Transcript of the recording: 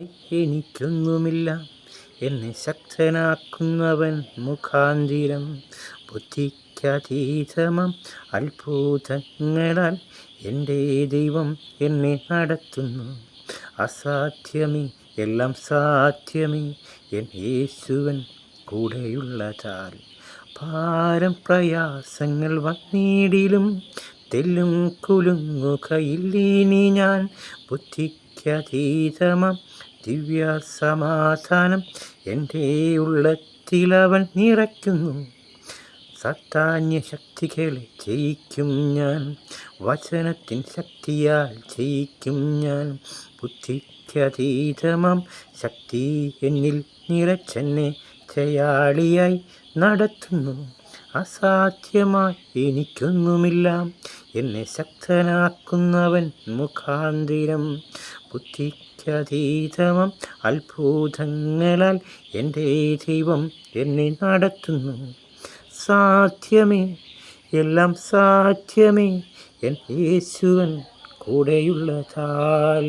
എനിക്കൊന്നുമില്ല, എന്നെ ശക്തനാക്കുന്നവൻ മുഖാന്തിരം. ബുദ്ധിക്കതീതമം അത്ഭുതങ്ങളാൽ എൻ്റെ ദൈവം എന്നെ നടത്തുന്നു. അസാധ്യമേ എല്ലാം സാധ്യമേ എൻ യേശുവൻ കൂടെയുള്ളതാൽ. ഭാരം പ്രയാസങ്ങൾ വന്നിടിലും തെല്ലും കുലുങ്ങുകയില്ലിനി ഞാൻ. ബുദ്ധിക്കതീതമം ദിവ്യ സമാധാനം എൻ്റെ ഉള്ളത്തിലവൻ നിറയ്ക്കുന്നു. സാത്താന്യ ശക്തികളെ ജയിക്കും ഞാൻ, വചനത്തിൻ ശക്തിയാൽ ജയിക്കും ഞാൻ. ബുദ്ധിക്കതീതമം ശക്തി എന്നിൽ നിറച്ചെന്നെ ജയാളിയായി നടത്തുന്നു. അസാധ്യമായി എനിക്കൊന്നുമില്ല, എന്നെ ശക്തനാക്കുന്നവൻ മുഖാന്തിരം. ബുദ്ധിക്കതീതമം അത്ഭുതങ്ങളാൽ എൻ്റെ ദൈവം എന്നെ നടത്തുന്നു. സാധ്യമേ എല്ലാം സാധ്യമേ എൻ യേശുവൻ കൂടെയുള്ളതാൽ.